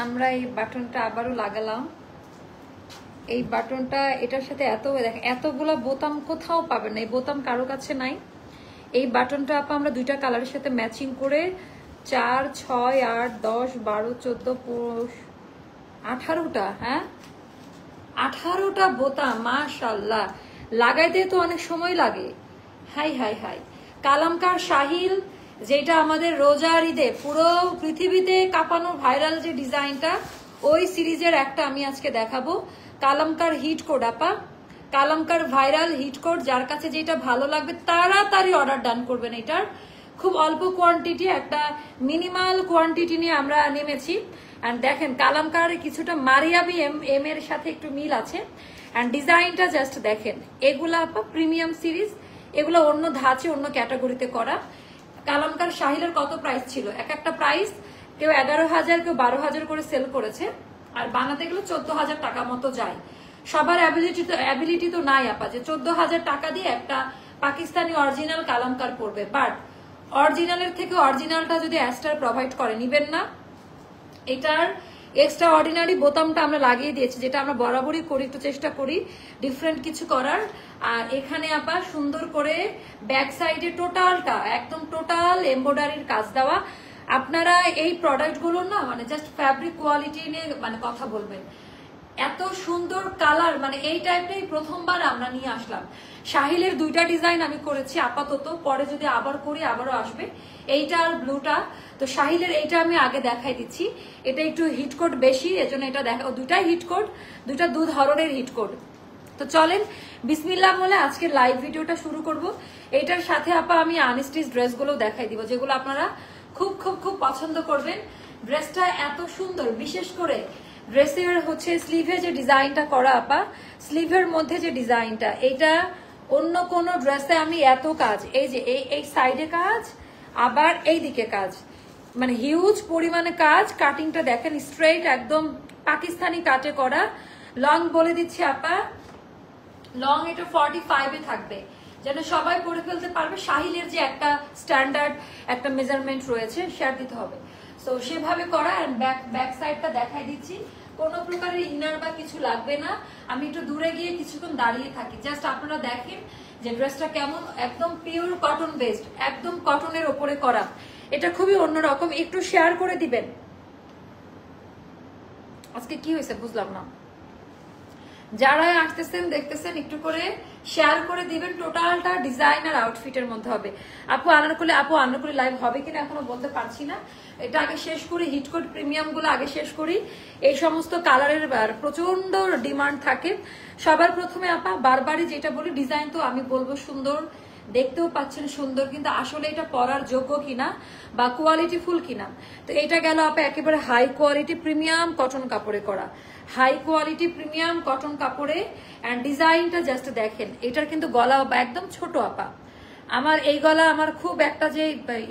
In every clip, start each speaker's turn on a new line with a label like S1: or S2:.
S1: আমরা এই বাটনটা আবারও লাগালাম। এই বাটনটা এটার সাথে এতগুলো বোতাম কোথাও পাবেন না, এই বোতাম কারো কাছে নাই। এই বাটনটা আপা আমরা দুইটা কালারের সাথে ম্যাচিং করে 4, 6, 8, 10, 12, 14, 18টা, হ্যাঁ 18টা বোতাম, মাশাআল্লাহ। লাগাইতে তো অনেক সময় লাগে। হাই হাই হাই, কালামকার শাহিল, যেটা আমাদের রোজার ঈদে পুরো পৃথিবীতে কাঁপানো ভাইরাল যে ডিজাইনটা, ওই সিরিজের একটা আমি আজকে দেখাবো। কালামকার হিট কোড আপা, কালামকার ভাইরাল হিট কোড। যার কাছে যেটা ভালো লাগবে তাড়াতাড়ি অর্ডার ডান করবেন। এটার খুব অল্প কোয়ান্টিটি, একটা মিনিমাল কোয়ান্টিটি নিয়ে আমরা নেমেছি। এন্ড দেখেন কালামকার কিছুটা মারিয়াবি এম এর সাথে একটু মিল আছে। এন্ড ডিজাইনটা জাস্ট দেখেন, এগুলা আপা প্রিমিয়াম সিরিজ, এগুলো অন্য ধাঁচে অন্য ক্যাটাগরিতে করা। কালামকার শাহিলের কত প্রাইস ছিল, এক একটা প্রাইস কেউ 11,000, কেউ 12,000 করে সেল করেছে। আর বানাতে গেলে 14,000 টাকা মতো যায়। সবার অ্যাবিলিটি তো নাই আপা যে 14,000 টাকা দিয়ে একটা পাকিস্তানি অরিজিনাল কালামকার পড়বে। বাট অরিজিনালের থেকে অরিজিনালটা যদি অ্যাস্টার প্রোভাইড করে নিবেন না। এটার এক্সট্রা অর্ডিনারি বোতামটা আমরা লাগিয়ে দিয়েছি, যেটা আমরা বরাবরই করি, একটু চেষ্টা করি ডিফারেন্ট কিছু করার। আর এখানে আপা সুন্দর করে ব্যাক সাইডে টোটালটা একদম টোটাল এমব্রয়ডারির কাজ দেওয়া। আপনারা এই প্রোডাক্টগুলো না মানে জাস্ট ফ্যাব্রিক কোয়ালিটি নিয়ে মানে কথা বলবেন। এত সুন্দর কালার, মানে এই টাইপটাই প্রথমবার আমরা নিয়ে আসলাম। শাহিলের দুইটা ডিজাইন আমি করেছি আপাতত, পরে যদি আবার করি আবারও আসবে, এইটা আর ব্লুটা। তো শাহিলের এইটা আমি আগে দেখাই দিচ্ছি, এটা একটু হিট কোড বেশি, এজন্য এটা দেখা, দুইটাই হিট কোড, দুইটা দু ধরনের হিট কোড। তো চলেন বিসমিল্লাহ বলে আজকের লাইভ ভিডিওটা শুরু করব। এইটার সাথে আপা আমি আনস্টিচ ড্রেসগুলো দেখাই দিব, যেগুলো আপনারা খুব খুব খুব পছন্দ করবেন। ড্রেসটা এত সুন্দর, বিশেষ করে ড্রেসের হচ্ছে স্লিভে যে ডিজাইনটা করা আপা, স্লিভের মধ্যে যে ডিজাইনটা, এটা অন্য কোন ড্রেসে আমি এত কাজ, এই যে এই সাইডে কাজ, আবার এই দিকে কাজ, মানে হিউজ পরিমাণে কাজ। কাটিংটা দেখেন স্ট্রেইট একদম পাকিস্তানি কাটে করা। লং বলে দিচ্ছি আপা, লং এটা 45-এ থাকবে, যেন সবাই পরে ফেলতে পারবে। শাহিলের যে একটা স্ট্যান্ডার্ড একটা মেজারমেন্ট রয়েছে শেয়ার দিতে হবে, তো সেভাবে করা। এন্ড ব্যাক সাইডটা দেখাই দিচ্ছি, কোনো প্রকারের ইনার বা কিছু লাগবে না। আমি একটু দূরে গিয়ে কিছুক্ষণ দাঁড়িয়ে থাকি, জাস্ট আপনারা দেখেন যে ড্রেসটা কেমন, একদম পিওর কটন বেসড, একদম কটনের ওপরে করা। এটা খুবই অন্যরকম, একটু শেয়ার করে দিবেন। আজকে কি হয়েছে বুঝলাম না, যারা আসতেছেন দেখতেছেন একটু করে শেয়ার করে দিবেন। টোটালটা ডিজাইনার আউটফিটের মধ্যে হবে। আপু আনারকলি লাইভ হবে কিনা এখনো বলতে পারছি না, এটা আগে শেষ করি। হিটকোট প্রিমিয়াম গুলো আগে শেষ করি। এই সমস্ত কালারের প্রচন্ড ডিমান্ড থাকে। সবার প্রথমে আপা বারবারই যেটা বলি, ডিজাইন তো আমি বলবো সুন্দর, দেখতেও পাচ্ছেন সুন্দর, কিন্তু আসলে এটা পরার যোগ্য কিনা বা কোয়ালিটি ফুল কিনা। তো এটা গেল আপা একেবারে হাই কোয়ালিটি প্রিমিয়াম কটন কাপড়ে করা, হাই কোয়ালিটি প্রিমিয়াম কটন কাপড়ে। এন্ড ডিজাইনটা জাস্ট দেখেন, এটার কিন্তু গলা একদম ছোট আপা। আমার এই গলা আমার খুব একটা যে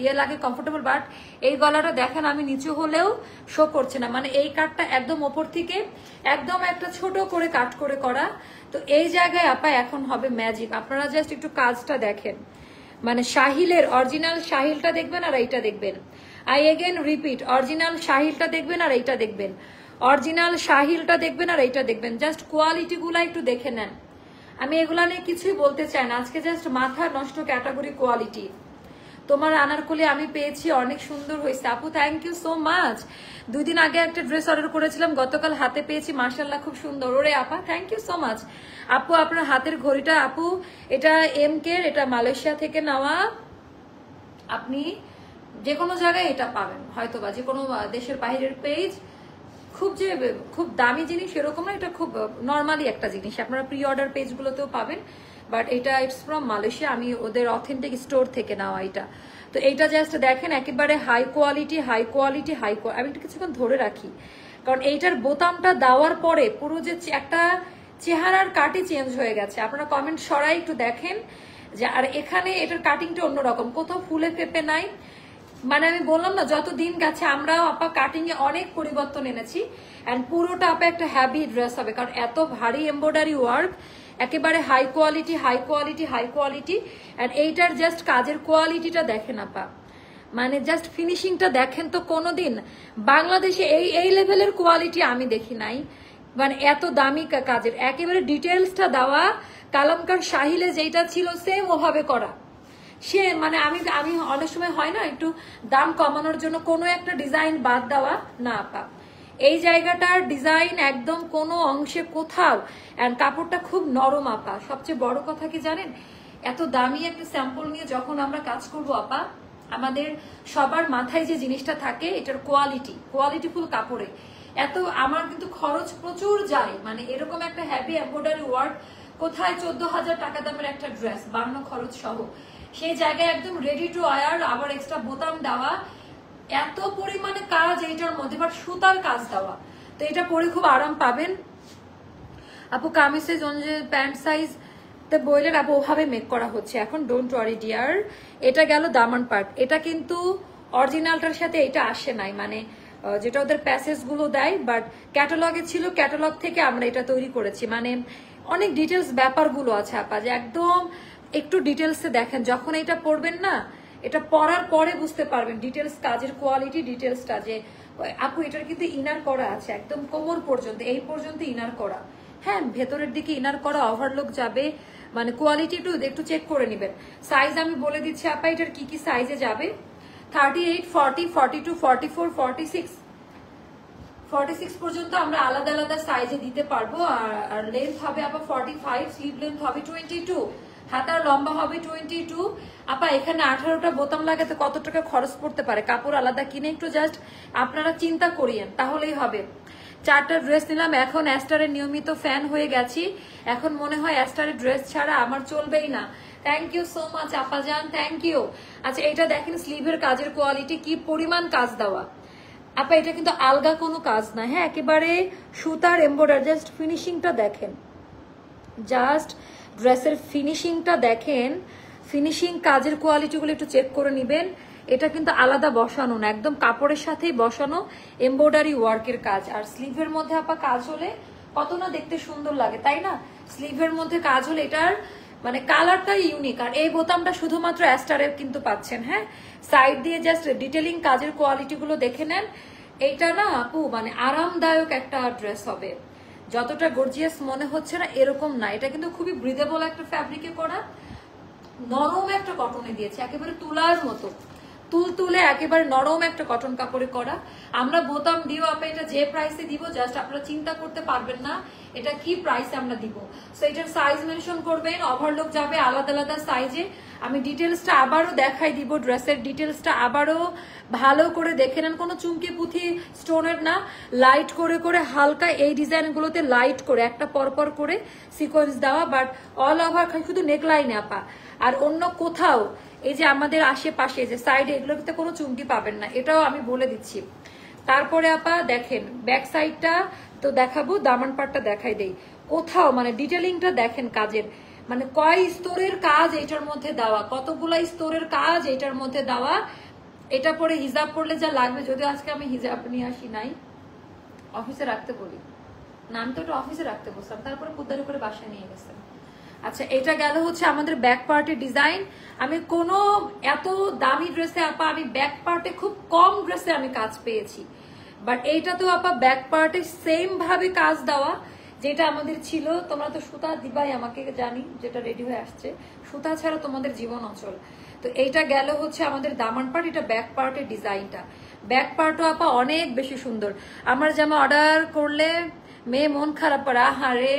S1: ইয়ে লাগে কমফোর্টেবল, বাট এই গলাটা দেখেন আমি নিচু হলেও শো করছে না, মানে এই কাটটা একদম ওপর থেকে একদম একটা ছোট করে কাট করে করা। তো এই জায়গায় আপা এখন হবে ম্যাজিক। আপনারা জাস্ট একটু কাজটা দেখেন, মানে শাহিলের অরিজিনাল শাহিলটা দেখবেন আর এইটা দেখবেন। আই এগেন রিপিট, অরিজিনাল শাহিলটা দেখবেন আর এইটা দেখবেন, অরিজিনাল শাহিলটা দেখবেন আর এইটা দেখবেন। জাস্ট কোয়ালিটি গুলা একটু দেখে নেন। আমি এগুলা নিয়ে কিছুই বলতে চাই না আজকে, জাস্ট মাথা নষ্ট ক্যাটাগরি কোয়ালিটি। তোমার আনারকলি আমি পেয়েছি, অনেক সুন্দর হয়েছে আপু, থ্যাংক ইউ সো মাচ। 2 দিন আগে একটা ড্রেস অর্ডার করেছিলাম, গতকাল হাতে পেয়েছি, মাশাআল্লাহ খুব সুন্দর। ওরে আপা থ্যাংক ইউ সো মাচ। আপু আপনার হাতের ঘড়িটা আপু এটা MK, এটা মালয়েশিয়া থেকে নেওয়া। আপনি যে কোনো জায়গায় এটা পাবেন, হয়তোবা যে কোনো দেশের বাইরের পেজ। খুব দামি জিনিস এরকম না, এটা খুব নর্মালি একটা জিনিস, আপনারা প্রি অর্ডার পেজগুলোতেও পাবেন। বাট এটা ইটস ফ্রম মালয়েশিয়া, আমি ওদের অথেন্টিক স্টোর থেকে নেওয়া এটা। তো এইটা জাস্ট দেখেন একেবারে high quality high quality high quality. আমি একটু কিছুক্ষণ ধরে রাখি, কারণ এইটার বোতামটা দেওয়ার পরে পুরো যে একটা চেহারার কাটই চেঞ্জ হয়ে গেছে। আপনারা কমেন্ট সরাই একটু দেখেন যে, আর এখানে এটার কাটিংটা অন্যরকম, কোথাও ফুলে ফেপে নাই। মানে আমি বললাম না, যত দিন গেছে আমরাও আপা কাটিং এ অনেক পরিবর্তন এনেছি। এন্ড পুরোটা আপা একটা হ্যাভি ড্রেস হবে, কারণ এত ভারী এমব্রয়ডারি ওয়ার্ক, একেবারে high quality high quality high quality. And এইটার জাস্ট কাজের কোয়ালিটিটা দেখেন আপা, মানে জাস্ট ফিনিশিংটা দেখেন তো, কোনোদিন বাংলাদেশে এই এই লেভেলের কোয়ালিটি আমি দেখি নাই। মানে এত দামি কাজের একেবারে ডিটেলসটা দেওয়া, কালামকার শাহিলে যেটা ছিল সেম ওভাবে করা। সে মানে আমি আমি অনেক সময় হয় না একটু দাম কমানোর জন্য কোনো একটা ডিজাইন বাদ দেওয়া, না আপা এই জায়গাটার ডিজাইন একদম কোনো অংশে কোথাও, এন্ড কাপড়টা খুব নরম আপা। সবচেয়ে বড় কথা কি জানেন, এত দামি একটা স্যাম্পল নিয়ে যখন আমরা কাজ করব আপা, আমাদের সবার মাথায় যে জিনিসটা থাকে এটার কোয়ালিটিফুল কাপড়ে এত আমার কিন্তু খরচ প্রচুর যায়। মানে এরকম একটা হ্যাভি এমব্রয়ডারি ওয়ার্ক কোথায় 14,000 টাকা দামের একটা ড্রেস, বানানো খরচ সহ, সেই জায়গায় একদম রেডি টু ওয়্যার, আবার এক্সট্রা বোতাম দেওয়া, এত পরিমাণে কাজ এইটার মধ্যে, বাট সুতার কাজ দেওয়া। তো এটা পরে খুব আরাম পাবেন আপু। কামিজের যে প্যান্ট সাইজ বইলেন আপু ওভাবে মেক করা হচ্ছে এখন, ডোন্ট ওয়ারি ডিয়ার। এটা গেল দামান পার্ট। এটা কিন্তু অরিজিনালটার সাথে এটা আসে নাই, মানে যেটা ওদের প্যাসেজ গুলো দেয়, বাট ক্যাটালগে ছিল, ক্যাটালগ থেকে আমরা এটা তৈরি করেছি। মানে অনেক ডিটেলস ব্যাপারগুলো আছে আপা, যে একদম একটু ডিটেলসে দেখেন, যখন এটা পড়বেন না, এটা পড়ার পরে বুঝতে পারবেন ডিটেলস কাজের কোয়ালিটি, ডিটেলসটা। যে আপু এটার কিন্তু ইনার করা আছে একদম কোমর পর্যন্ত, এই পর্যন্ত ইনার করা। হ্যাঁ, ভেতরের দিকে ইনার করা, ওভারলোক যাবে, মানে কোয়ালিটি একটু চেক করে নেবেন। সাইজ আমি বলে দিচ্ছি আপা, এটার কি কি সাইজে যাবে। 38, 40, 42, 44, 46 পর্যন্ত আমরা আলাদা আলাদা সাইজে দিতে পারবো। আর লেন্থ হবে আপা 45, স্লিভ লেন্থ হবে 22, হাতার লম্বা হবে 22। আপা এখানে 18টা বোতাম লাগাতে কত টাকা খরচ পড়তে পারে, কাপড় আলাদা কিনে একটু জাস্ট আপনারা চিন্তা করিয়েন, তাহলেই হবে। 4টা ড্রেস নিলাম, এখন অ্যাস্টারের নিয়মিত ফ্যান হয়ে গেছি, এখন মনে হয় অ্যাস্টারের ড্রেস ছাড়া আমার চলবেই না। থ্যাংক ইউ সো মাচ আপাজান, থ্যাংক ইউ। আচ্ছা এটা দেখেন স্লিভের কাজের কোয়ালিটি, কি পরিমাণ কাজ দেওয়া আপা। এটা কিন্তু আলগা কোনো কাজ না, হ্যাঁ একেবারে সুতার এমব্রয়ডারি। জাস্ট ফিনিশিংটা দেখেন, জাস্ট ড্রেসের ফিনিশিংটা দেখেন, ফিনিশিং কাজের কোয়ালিটিগুলো একটু চেক করে নেবেন। এটা কিন্তু আলাদা বসানো না, একদম কাপড়ের সাথেই বসানো এমব্রয়ডারি ওয়ার্কের কাজ। আর স্লিভের মধ্যে আপা কাজ হলে কত না দেখতে সুন্দর লাগে, তাই না? স্লিভের মধ্যে কাজ হলে এটার মানে কালারটা ইউনিক। আর এই বোতামটা শুধুমাত্র অ্যাস্টারের কিন্তু পাচ্ছেন। হ্যাঁ, সাইড দিয়ে জাস্ট ডিটেলিং কাজের কোয়ালিটিগুলো দেখে নেন। এইটা না আপু মানে আরামদায়ক একটা ড্রেস হবে, যতটা গর্জিয়াস মনে হচ্ছে না এরকম না। এটা কিন্তু খুবই ব্রিদেবল একটা ফ্যাব্রিকে করা, নরম একটা কটনে দিয়েছে, একেবারে তুলার মতো তুলতুলে একেবারে নরম একটা কটন কাপড়ে করা। আমরা বোতাম দিও আপা, এটা যে প্রাইসে দিব জাস্ট আপনারা চিন্তা করতে পারবেন না এটা কি প্রাইসে আমরা দিব। সো এটার সাইজ মেনশন করবেন, ওভারলোক যাবে আলাদা আলাদা সাইজে। আমি ডিটেলসটা আবারও দেখাই দিব, ড্রেসের ডিটেলসটা আবারও ভালো করে দেখে নেন। কোনো চুমকি পুঁথি স্টোনের না, লাইট করে করে হালকা এই ডিজাইনগুলোতে লাইট করে একটা পরপর করে সিকোয়েন্স দেওয়া, বাট অল ওভার শুধু নেকলাইনে আপা। আর অন্য কোথাও এই যে আমাদের আশেপাশে যে সাইডে এগুলোতে কোনো চুমকি পাবেন না, এটাও আমি বলে দিচ্ছি। তারপরে আপা দেখেন ব্যাক সাইডটা তো দেখাবো, দামান পাটটা দেখাই দেই। কোথাও মানে ডিটেলিংটা দেখেন কাজের, মানে কয় স্তরের কাজ এটার মধ্যে দেওয়া, কতগুলা স্তরের কাজ এটার মধ্যে দেওয়া। এটা পরে হিজাব পরলে যা লাগবে, যদিও আজকে আমি হিজাব নিয়ে আসি নাই, অফিসে রাখতে বলি না, আমি তো ওটা অফিসে রাখতে বসলাম, তারপরে কুদারি করে বাসায় নিয়ে গেছেন। আচ্ছা এটা গেল হচ্ছে আমাদের ব্যাক পার্টের ডিজাইন। আমি কোনো এত দামি ড্রেসে আপা, আমি ব্যাক পার্টে খুব কম ড্রেসে আমি কাজ পেয়েছি, বাট এইটা তো আপা ব্যাক পার্টে সেম ভাবে কাজ দেওয়া যেটা আমাদের ছিল। তোমরা তো সুতা দিবাই আমাকে, জানি যেটা রেডি হয়ে আসছে, সুতা ছাড়া তোমাদের জীবন অচল। তো এইটা গেল হচ্ছে আমাদের দামান পার্ট, এটা ব্যাক পার্টের ডিজাইনটা। ব্যাক পার্টও আপা অনেক বেশি সুন্দর। আমার জামা অর্ডার করলে মেয়ে মন খারাপ করে, আহারে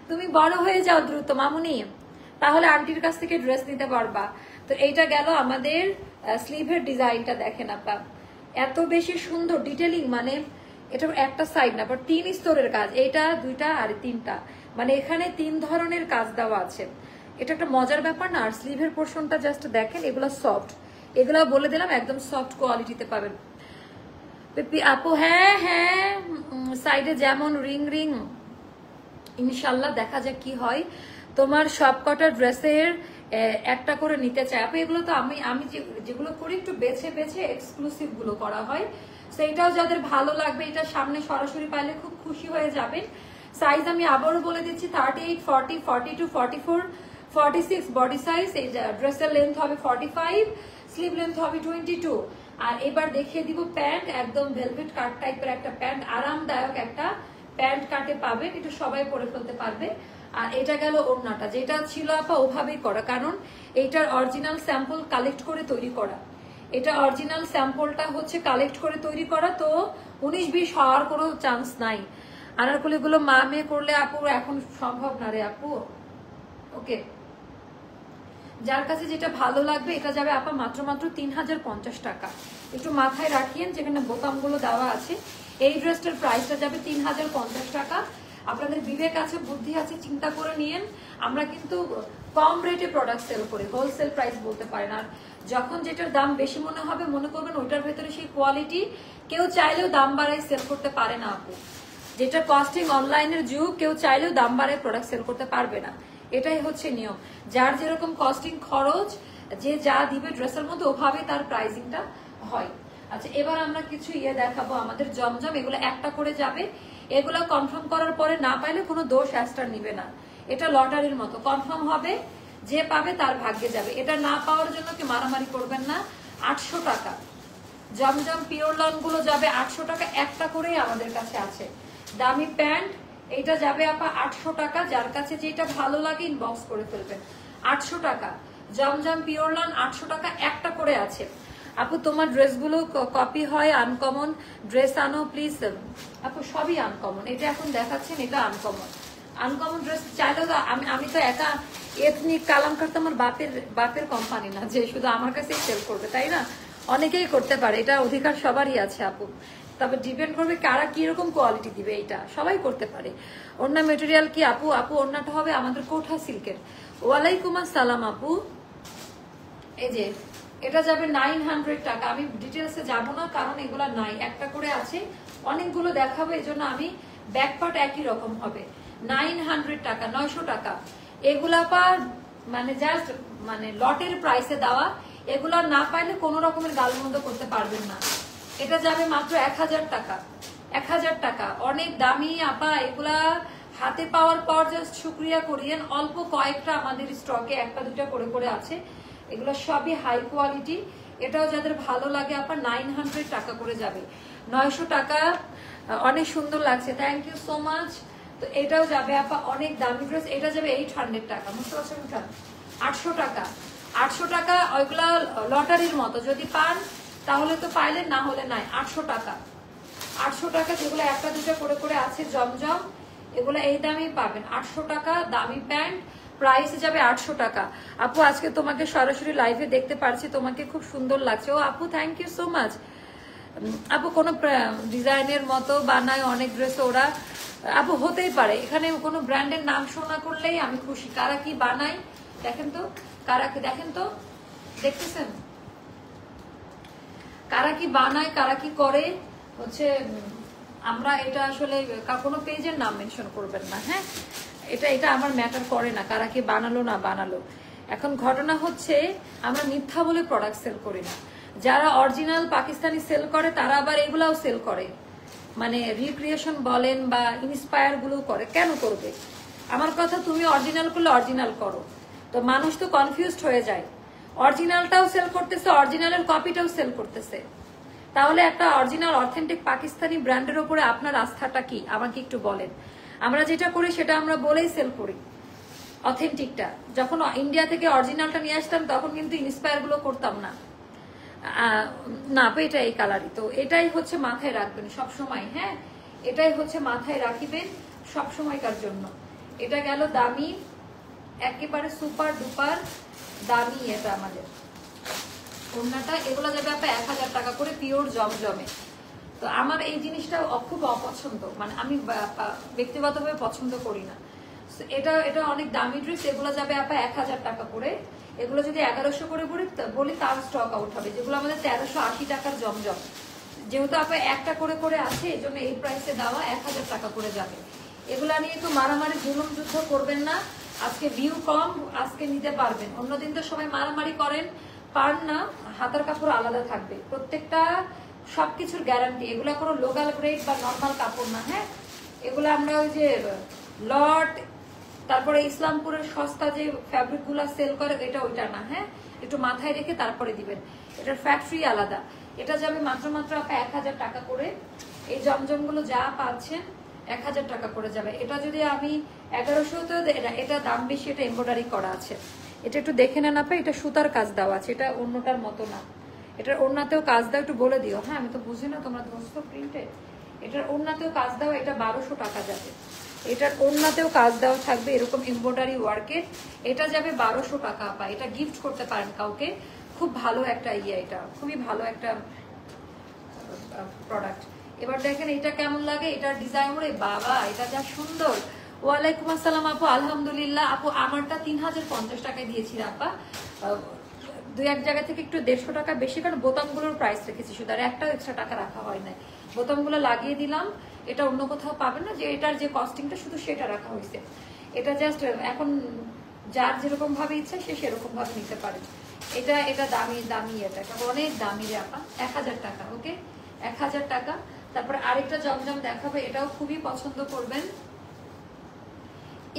S1: তুমি বড় হয়ে যাও দ্রুত মামুনি, তাহলে আন্টির কাছ থেকে ড্রেস নিতে পারবা। তো এইটা গেল আমাদের স্লিভের ডিজাইনটা, দেখেন আপা এত বেশি সুন্দর ডিটেলিং, মানে এটা একটা সাইড না, বাট 3 স্তরের কাজ, এইটা 2টা আর 3টা, মানে এখানে 3 ধরনের কাজ দেওয়া আছে। এটা একটা মজার ব্যাপার না? আর স্লিভের পোর্শনটা জাস্ট দেখেন, এগুলো সফট, এগুলো বলে দিলাম একদম সফট কোয়ালিটিতে পাবেন আপু। হ্যাঁ হ্যাঁ, সাইডে যেমন রিং রিং, ইনশাল্লাহ দেখা যাক কি হয়। তোমার সবকটা ড্রেসের একটা করে নিতে চাই আপু। এগুলো তো আমি যেগুলো করি একটু বেছে বেছে এক্সক্লুসিভ গুলো করা হয়, সেইটাও যাদের ভালো লাগবে এটা সামনে সরাসরি পাইলে খুব খুশি হয়ে যাবেন। সাইজ আমি আবারও বলে দিচ্ছি 38, 40, 42, 44, 46 বডি সাইজ। এই ড্রেসের লেন্থ হবে 45, স্লিভ লেন্থ হবে 22। আর এবার দেখিয়ে দিব প্যান্ট, একদম ভেলভেট কাট টাইপের একটা প্যান্ট, আরামদায়ক একটা প্যান্ট কাটে পাবেন, একটু সবাই পরে ফেলতে পারবে। আর এটা গেল ওড়নাটা, যেটা ছিল আপা ওভাবেই করা, কারণ এইটার অরিজিনাল স্যাম্পল কালেক্ট করে তৈরি করা। এটা অরিজিনাল স্যাম্পলটা হচ্ছে কালেক্ট করে তৈরি করা, তো 19-20 হওয়ার কোনো চান্স নাই। আনারকলি গুলো মা মেয়ে করলে আপু এখন সম্ভব না রে আপু। ওকে, যার কাছে যেটা ভালো লাগবে এটা যাবে আপা মাত্র 3050 টাকা। একটু মাথায় রাখিয়েন যেখানে বোতামগুলো দেওয়া আছে। এই ড্রেসটার প্রাইসটা যাবে 3050 টাকা। আপনাদের বিবেক আছে, বুদ্ধি আছে, চিন্তা করে নিয়েন। আমরা কিন্তু কম রেটে প্রোডাক্ট সেল করি, হোলসেল প্রাইস বলতে পারেন। আর যখন যেটার দাম বেশি মনে হবে, মনে করবেন ওইটার ভেতরে সেই কোয়ালিটি কেউ চাইলেও দাম বাড়ায় সেল করতে পারে না আপু। যেটা কস্টিং অনলাইনের যুগ, কেউ চাইলেও দাম বাড়ায় প্রোডাক্ট সেল করতে পারবে না, এটাই হচ্ছে নিয়ম। যার যেরকম কস্টিং খরচ, যে যা দিবে ড্রেসের মধ্যে ওভাবে তার প্রাইসিংটা হয়। আচ্ছা, এবার আমরা কিছু দেখাবো আমাদের জমজম, এগুলো একটা করে যাবে। এগুলো কনফার্ম করার পরে না পাইলে কোনো দোষ অ্যাস্টার নিবে না, এটা লটারির মতো কনফার্ম হবে, যে পাবে তার ভাগ্যে যাবে। এটা না পাওয়ার জন্য কি মারামারি করবেন না। 800 টাকা জমজম পিওর লন গুলো যাবে 800 টাকা, একটা করেই আমাদের কাছে আছে। দামি প্যান্ট এইটা যাবে আপা 800 টাকা। যার কাছে যেটা ভালো লাগে ইনবক্স করে ফেলবেন। 800 টাকা জমজম পিওর লন, 800 টাকা একটা করে আছে। আপু তোমার ড্রেসগুলো কপি হয়, আনকমন ড্রেস আনো প্লিজ। আপু সবই আনকমন, এটা এখন দেখাচ্ছেন এটা আনকমন। আনকমন ড্রেস চাইলেও তো আমি তো একা এথনিক কালামকার তো আমার বাপের কোম্পানি না যে শুধু আমার কাছেই সেল করবে, তাই না? অনেকেই করতে পারে, এটা অধিকার সবারই আছে আপু। তবে ডিপেন্ড করবে কারা কিরকম কোয়ালিটি দিবে, এটা সবাই করতে পারে। ওড়না মেটেরিয়াল কি আপু? আপু ওড়নাটা হবে আমাদের কোঠা সিল্কের। ওয়ালাইকুম আসসালাম আপু। এই যে এটা যাবে 900 টাকা। আমি ডিটেলসে যাব না কারণ এগুলা নাই, একটা করে আছে, অনেকগুলো দেখাবো, এই জন্য আমি ব্যাক পার্ট একই রকম হবে। 900 টাকা, 900 টাকা। এগুলা মানে জাস্ট মানে লটের প্রাইসে দেওয়া, এগুলা না পাইলে কোনো রকমের গালমন্দ করতে পারবেন না। এটা যাবে মাত্র 1000 টাকা। 1000 টাকা অনেক দামি আপা, এগুলা হাতে পাওয়ার পর জাস্ট শুক্রিয়া করিয়েন। অল্প কয়েকটা আমাদের স্টকে একটা দুটা করে করে আছে, এগুলো সবই হাই কোয়ালিটি। এটাও যাদের ভালো লাগে আপা 900 টাকা করে যাবে। 900 টাকা অনেক সুন্দর লাগছে, থ্যাংক ইউ সো মাচ। তো এটাও যাবে আপা অনেক দামি ড্রেস, এটা যাবে 800 টাকা। বুঝতে পারছেন? 800 টাকা। 800 টাকা ওইগুলা লটারির মতো, যদি পান তাহলে তো পাইলেন, না হলে নাই। 800 টাকা। 800 টাকা যেগুলো একটা দুটো করে করে আছে জমজম, এগুলো এই দামেই পাবেন। 800 টাকা দামি প্যান্ট, প্রাইসে যাবে 800 টাকা। আপু আজকে তোমাকে সরাসরি লাইভে দেখতে পারছি, তোমাকে খুব সুন্দর লাগছে। ও আপু থ্যাংক ইউ সো মাচ। আপু কোনো ডিজাইনের মতো বানায় অনেক ড্রেস ওরা, আপু হতেই পারে, এখানে কোনো ব্র্যান্ডের নাম শোনা করলেই আমি খুশি। কারা কি বানাই দেখেন তো, কারা কি দেখেন তো, দেখতেছেন কারা কি বানায়, কারা কি করে হচ্ছে। আমরা এটা আসলে কোনো পেজের নাম মেনশন করবেন না, হ্যাঁ? এটা আমার ম্যাটার করে না কারা কি বানালো না বানালো। এখন ঘটনা হচ্ছে আমরা মিথ্যা বলে প্রোডাক্ট সেল করি না। যারা অরিজিনাল পাকিস্তানি সেল করে তারা আবার এগুলাও সেল করে, মানে রিক্রিয়েশন বলেন বা ইন্সপায়ার গুলো করে। কেন করবে? আমার কথা, তুমি অরিজিনাল করলে অরিজিনাল করো, তো মানুষ তো কনফিউজড হয়ে যায়। অরিজিনালটাও সেল করতেছে, অরিজিনালের কপিটাও সেল করতেছে, তাহলে একটা অরিজিনাল অথেন্টিক পাকিস্তানি ব্র্যান্ডের উপরে আপনার আস্থাটা কি আমাকে একটু বলেন। আমরা যেটা করি সেটা আমরা বলেই সেল করি, অথেন্টিকটা। যখন ইন্ডিয়া থেকে অরিজিনালটা নিয়ে আসতাম তখন কিন্তু ইন্সপায়ার গুলো করতাম না। না এটা এই কালারই, তো এটাই হচ্ছে মাথায় রাখবেন সব সময়, হ্যাঁ? এটাই হচ্ছে মাথায় রাখিবেন সব সময়কার জন্য। এটা গেল দামি, একেবারে সুপার ডুপার দামি এটা আমাদের ওড়নাটা। এগুলো যাবে আপনার 1000 টাকা করে পিওর জমজমে। তো আমার এই জিনিসটা খুব অপছন্দ, মানে আমি ব্যক্তিগতভাবে পছন্দ করি না। এটা অনেক দামি ড্রেস, এগুলো যাবে আপনার 1000 টাকা করে। এগুলো যদি 1100 করে বলি তার স্টক আউট হবে। যেগুলো আমাদের 1380 টাকার জমজম, যেহেতু আপনার একটা করে করে আছে এই জন্য এই প্রাইসে দেওয়া 1000 টাকা করে যাবে। এগুলা নিয়ে একটু মারামারি জুলুম যুদ্ধ করবেন না। আজকে ভিউ কম, আজকে নিতে পারবেন, অন্যদিন তো সবাই মারামারি করেন, পান না। হাতের কাপড় আলাদা থাকবে, প্রত্যেকটা সবকিছুর গ্যারান্টি। এগুলা কোনো লোকাল গ্রেড বা নর্মাল কাপড় না, হ্যাঁ? এগুলো আমরা ওই যে লট, তারপরে ইসলামপুরের সস্তা যে ফ্যাব্রিক গুলা সেল করে এটা ওইটা না, হ্যাঁ? একটু মাথায় রেখে তারপরে দিবেন, এটার ফ্যাক্টরি আলাদা। এটা যাবে মাত্র মাত্র আপা 1000 টাকা করে। এই জমজমগুলো যা পাচ্ছেন 1000 টাকা করে যাবে। এটা যদি আমি 1100 এটা দাম বেশি, এটা এমব্রয়ডারি করা আছে। এটা একটু দেখে নেন আপা, এটা সুতার কাজ দেওয়া আছে, এটা অন্যটার মতো না। এটার ওড়নাতেও কাজ দাও, একটু বলে দিও। হ্যাঁ আমি তো বুঝি না, তোমরা ধরছো প্রিন্টে। এটার ওড়নাতেও কাজ দাও, এটা 1200 টাকা যাবে। এটার ওড়নাতেও কাজ দেওয়া থাকবে এরকম এমব্রয়ডারি ওয়ার্কের, এটা যাবে 1200 টাকা আপা। এটা গিফট করতে পারেন কাউকে, খুব ভালো একটা এটা খুবই ভালো একটা প্রোডাক্ট। এবার দেখেন এটা কেমন লাগে, এটার ডিজাইন, ওরে বাবা এটা যা সুন্দর। ওয়ালাইকুম আসসালাম আপু, আলহামদুলিল্লাহ আপু। আমারটা 3050 টাকায় দিয়েছি আপা, দুই এক জায়গা থেকে একটু 150 টাকা বেশি, কারণ বোতামগুলোর প্রাইস রেখেছি শুধু, আর একটাও এক্সট্রা টাকা রাখা হয় না। বোতামগুলো লাগিয়ে দিলাম, এটা অন্য কোথাও পাবেন না, যে এটার যে কস্টিংটা শুধু সেটা রাখা হয়েছে। এটা জাস্ট এখন যার যেরকম ভাবে ইচ্ছা সে সেরকম ভাবে নিতে পারে। এটা দামি দামি, এটা অনেক দামি রে আপা, 1000 টাকা। ওকে 1000 টাকা। তারপর আরেকটা জমজম দেখাবো, এটাও খুবই পছন্দ করবেন।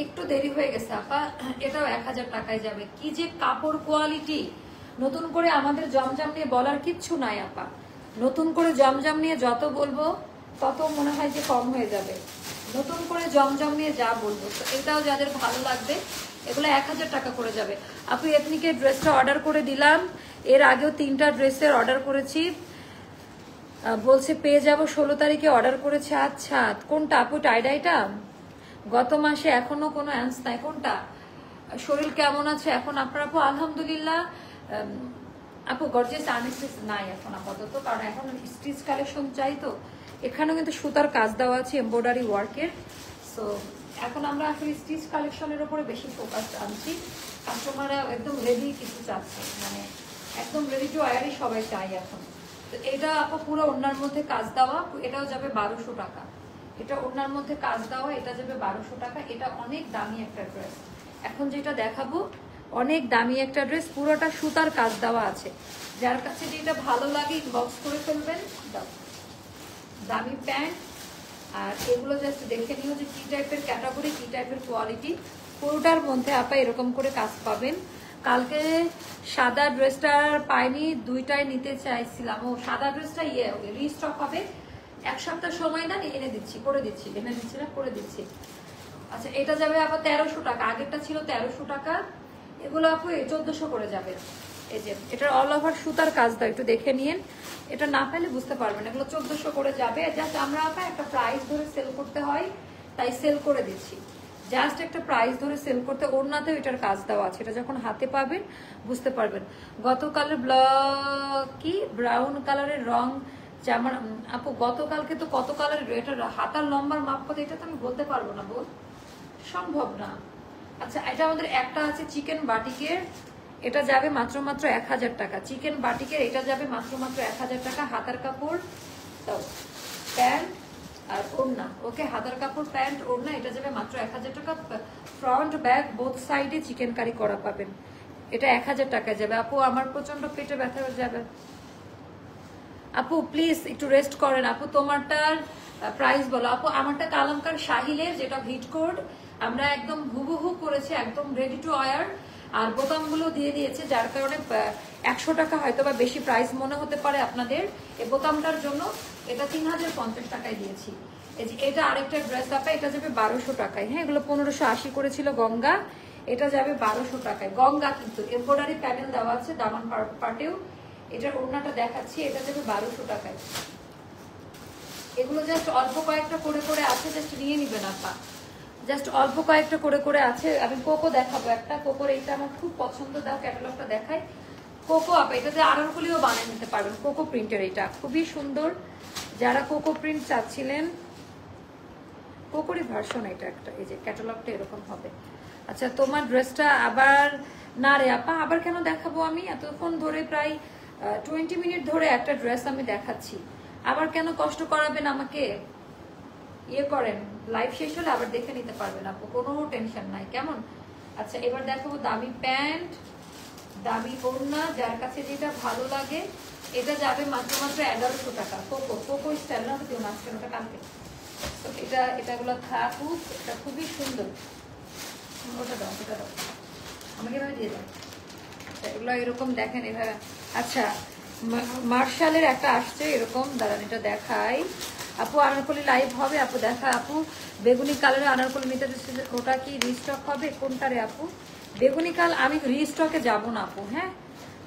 S1: একটু দেরি হয়ে গেছে আপা, এটাও 1000 টাকায় যাবে। কি যে কাপড় কোয়ালিটি! নতুন করে আমাদের জমজম নিয়ে বলার কিচ্ছু নাই আপা। নতুন করে জমজম নিয়ে যত বলবো তত মনে হয় যে কম হয়ে যাবে। নতুন করে জমজম নিয়ে যা বলবো, তো এটাও যাদের ভালো লাগবে এগুলো 1000 টাকা করে যাবে। আপু এথনিকের ড্রেসটা অর্ডার করে দিলাম, এর আগেও 3টা ড্রেসের অর্ডার করেছি, বলছে পেয়ে যাব 16 তারিখে অর্ডার করেছে। আচ্ছা কোনটা আপু? টাইডাইটা? গত মাসে এখনো কোনো অ্যান্স নাই। কোনটা? শরীর কেমন আছে এখন আপনার আপু? আলহামদুলিল্লাহ আপু। গর্জিয়াস আর্নিসেস নাই এখন আপাতত, কারণ এখন স্টিচ কালেকশন চাই। তো এখানেও কিন্তু সুতার কাজ দেওয়া আছে এমব্রয়ডারি ওয়ার্কের। সো এখন আমরা আসলে স্টিচ কালেকশনের উপরে বেশি ফোকাস আনছি। কাস্টমাররা একদম রেডি কিছু চাচ্ছে, মানে একদম রেডি টু ওয়্যারই সবাই চাই এখন। তো এটা আপু পুরো ওড়নার মধ্যে কাজ দেওয়া, এটাও যাবে 1200 টাকা। এটা ওড়নার মধ্যে কাজ দেওয়া, এটা যাবে 1200 টাকা। এটা অনেক দামি একটা ড্রেস। এখন যেটা দেখাবো অনেক দামি একটা ড্রেস, পুরোটা সুতার কাজ দেওয়া আছে। যার কাছে যেটা ভালো লাগে ইনবক্স করে ফেলবেন। দামি প্যান্ট, আর এগুলো জাস্ট দেখে নিও যে কি টাইপের ক্যাটাগরি, কি টাইপের কোয়ালিটি। পুরোটার মধ্যে আপা এরকম করে কাজ পাবেন। কালকে সাদা ড্রেসটা পাইনি, দুইটাই নিতে চাইছিলাম। ও সাদা ড্রেসটা রিস্টক হবে, 1 সপ্তাহ সময় না, এনে দিচ্ছি, করে দিচ্ছি, এনে দিচ্ছি না, করে দিচ্ছি। আচ্ছা এটা যাবে আবার 1300 টাকা, আগেরটা ছিল 1300 টাকা, এগুলো আপু 1400 করে যাবে। এই যে এটার অল ওভার সুতার কাজ দাও, একটু দেখে নিন। এটা না পেলে বুঝতে পারবেন, এগুলো 1400 করে যাবে। জাস্ট আমরা আপা একটা প্রাইস ধরে সেল করতে হয়, তাই সেল করে দিচ্ছি। জাস্ট একটা প্রাইস ধরে সেল করতে। ওড়নাতেও এটার কাজ দেওয়া আছে, এটা যখন হাতে পাবেন বুঝতে পারবেন। গতকালের কি ব্রাউন কালারের রং যেমন আপু, গতকালকে তো কত কালারের, এটার হাতার লম্বার মাপ কত এটা তো আমি বলতে পারবো না, বল সম্ভব না। আচ্ছা এটা আমাদের একটা আছে চিকেন বাটিকের, এটা যাবে মাত্র মাত্র 1000 টাকা। চিকেন বাটিকের এটা যাবে মাত্র মাত্র 1000 টাকা। হাতার কাপড় প্যান্ট আর ওড়না, ওকে হাতার কাপড় প্যান্ট ওড়না, এটা যাবে মাত্র 1000 টাকা। ফ্রন্ট ব্যাক বোথ সাইডে চিকেন কারি করা পাবেন, এটা 1000 টাকায় যাবে। আপু আমার প্রচন্ড পেটে ব্যথা হয়ে যাবে আপু, প্লিজ একটু রেস্ট করেন আপু। তোমারটার প্রাইস বলো আপু। আমারটা কালামকার শাহিলের, যেটা হিট কোড, আমরা একদম হুবহু করেছি, একদম রেডি টু ওয়্যার। আর বোতামগুলো দিয়ে দিয়েছে, যার কারণে 100 টাকা হয়তো বা বেশি প্রাইস মনে হতে পারে আপনাদের। এই বোতামটার জন্য এটা 3050 টাকায় দিয়েছি। এটা আরেকটা ড্রেস আপা, এটা যাবে 1200 টাকায়। হ্যাঁ এগুলো 1580 করেছিল গঙ্গা, এটা যাবে 1200 টাকায়। গঙ্গা কিন্তু এমব্রয়ডারি প্যানেল দেওয়া আছে দামান পার্টেও। এটার ওড়নাটা দেখাচ্ছি, এটা যাবে 1200 টাকায়। এগুলো জাস্ট অল্প কয়েকটা করে করে আছে, জাস্ট নিয়ে নিবেন আপা। জাস্ট অল্প কয়েকটা করে করে আছে। আমি কোকো দেখাবো একটা, কোকোর এইটা আমার খুব পছন্দ, দাও ক্যাটালগটা দেখাই। কোকো আপা এটাতে আনারকলিও বানিয়ে নিতে পারবেন, কোকো প্রিন্টের, এটা খুবই সুন্দর। যারা কোকো প্রিন্ট চাচ্ছিলেন, কোকোরই ভার্সন এটা একটা, এই যে ক্যাটালগটা এরকম হবে। আচ্ছা তোমার ড্রেসটা আবার না রে আপা, আবার কেন দেখাবো? আমি এতক্ষণ ধরে প্রায় 20 মিনিট ধরে একটা ড্রেস আমি দেখাচ্ছি, আবার কেন কষ্ট করাবেন আমাকে? ইয়ে করেন, লাইভ শেষ হলে আবার দেখে নিতে পারবেন আপু, কোনো টেনশন নাই, কেমন? আচ্ছা এবার দেখাবো দামি প্যান্ট, দামি ওড়না, যার কাছে যেটা ভালো লাগে। এটা যাবে মাত্র মাত্র 1100 টাকা। কোকো কোকো স্টাইল না, কেউ মাঝখানে ওটা কালকে, তো এটাগুলো থাকুক, এটা খুবই সুন্দর। ওটা দাও, ওটা দাও আমাকে, এভাবে দিয়ে দাও। এগুলো এরকম দেখেন এভাবে। আচ্ছা মার্শালের একটা আসছে এরকম, দাঁড়ান এটা দেখাই। আপু আনারকলি লাইভ হবে, আপু দেখা। আপু বেগুনি কালারে আনারকলি নিতে দিচ্ছে, ওটা কি রিস্টক হবে কোনটা রে আপু? বেগুনি কাল আমি রিস্টকে যাব না আপু, হ্যাঁ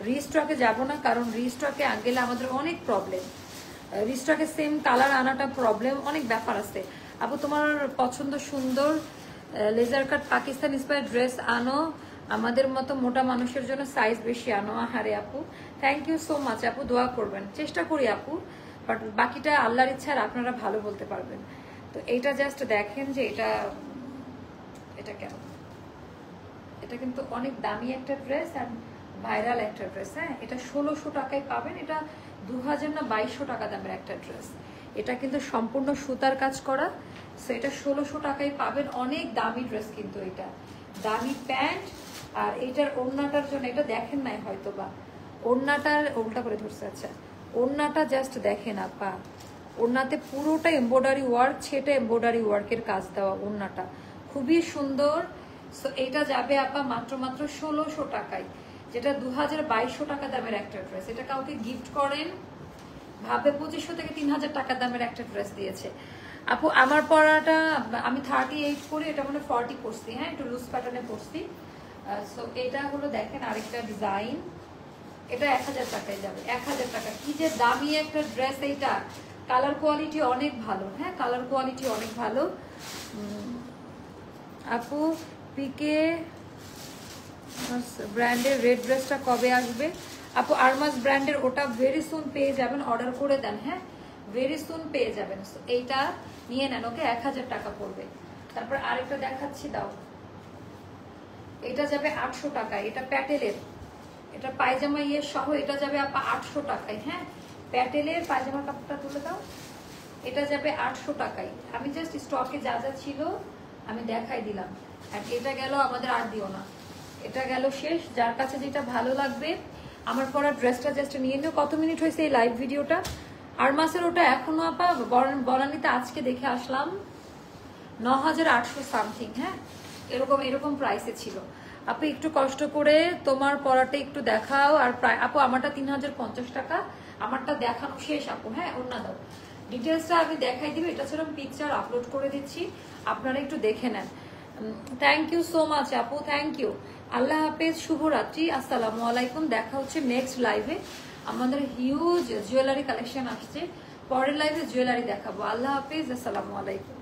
S1: রিস্টকে যাব না, কারণ রিস্টকে গেলে আমাদের অনেক প্রবলেম। রিস্টকে সেম কালার আনাটা প্রবলেম, অনেক ব্যাপার আছে। আপু তোমার পছন্দ সুন্দর laser cut Pakistan inspired dress আনো, আমাদের মতো মোটা মানুষের জন্য সাইজ বেশি আনো। আহারে আপু থ্যাংক ইউ সো মাচ আপু, দোয়া করবেন, চেষ্টা করি আপু, বাট বাকিটা আল্লাহর ইচ্ছা আর আপনারা ভালো বলতে পারবেন। তো এইটা জাস্ট দেখেন যে এটা কেমন, এটা কিন্তু অনেক দামি একটা ড্রেস আর ভাইরাল একটা ড্রেস। হ্যাঁ এটা 1600 টাকায় পাবেন, এটা 2000 না 2200 টাকা দামের একটা ড্রেস। এটা কিন্তু সম্পূর্ণ সুতার কাজ করা, সো এটা 1600 টাকায় পাবেন, অনেক দামি ড্রেস কিন্তু। এটা দামি প্যান্ট আর এইটার ওড়নাটার জন্য, এটা দেখেন নাই হয়তো বা, ওড়নাটার উল্টা করে ধরছে, আচ্ছা ওড়নাটা জাস্ট দেখেন আপা, ওড়নাতে পুরোটা এমব্রয়ডারি ওয়ার্ক, ছেটে এমব্রয়ডারি ওয়ার্কের কাজ দেওয়া ওড়নাটা, খুবই সুন্দর। সো এটা যাবে আপা মাত্র 1600 টাকায়, যেটা 2200 টাকা দামের একটা ড্রেস। এটা কাউকে গিফট করেন, ভাবে 2500 থেকে 3000 টাকা দামের একটা ড্রেস দিয়েছে। আপু আমার পরাটা আমি 38 পরি, এটা মানে 40 পরছি, হ্যাঁ একটু লুজ প্যাটার্নে পরছি। সো এটা হলো দেখেন আরেকটা ডিজাইন, এটা 1000 টাকায় যাবে, 1000 টাকা। কি যে দামি একটা ড্রেস এইটা, কালার কোয়ালিটি অনেক ভালো, হ্যাঁ কালার কোয়ালিটি অনেক ভালো। আপু পিকে ব্র্যান্ডের রেড ড্রেসটা কবে আসবে? আপু আরমাস ব্র্যান্ডের ওটা ভেরি সুন পেয়ে যাবেন, অর্ডার করে দেন, হ্যাঁ ভেরি সুন পেয়ে যাবেন। এইটা নিয়ে নেন, ওকে 1000 টাকা পড়বে। তারপর আরেকটা দেখাচ্ছি, দাও, এটা যাবে 800 টাকায়, এটা প্যাটেলের, এটা পায়জামা ইয়ে সহ এটা যাবে আপা 800 টাকায়, হ্যাঁ প্যাটেলের পায়জামা কাপড়টা তুলে দাও, এটা যাবে 800 টাকায়। আমি জাস্ট স্টকে যা যা ছিল আমি দেখাই দিলাম, আর এটা গেল আমাদের আর দিও না, এটা গেল শেষ। যার কাছে যেটা ভালো লাগবে আমার পরা ড্রেসটা জাস্ট নিয়ে নিও। কত মিনিট হয়েছে এই লাইভ ভিডিওটা? আর মাসের ওটা এখনো আপা বনানীতে আজকে দেখে আসলাম 9800 সামথিং, হ্যাঁ এরকম প্রাইসে ছিল। আপু একটু কষ্ট করে তোমার পরাটা একটু দেখাও, আর আপু আমারটা 3050 টাকা, আমারটা দেখানো শেষ আপু, হ্যাঁ অন্য দাও, ডিটেলসটা আমি দেখাই দিব, এটা সেরকম পিকচার আপলোড করে দিচ্ছি, আপনারা একটু দেখে নেন। থ্যাংক ইউ সো মাচ আপু, থ্যাংক ইউ। আল্লাহ হাফেজ, শুভরাত্রি, আসসালামু আলাইকুম। দেখা হচ্ছে নেক্সট লাইভে, আমাদের হিউজ জুয়েলারি কালেকশন আসছে, পরের লাইভে জুয়েলারি দেখাবো। আল্লাহ হাফেজ, আসসালামু আলাইকুম।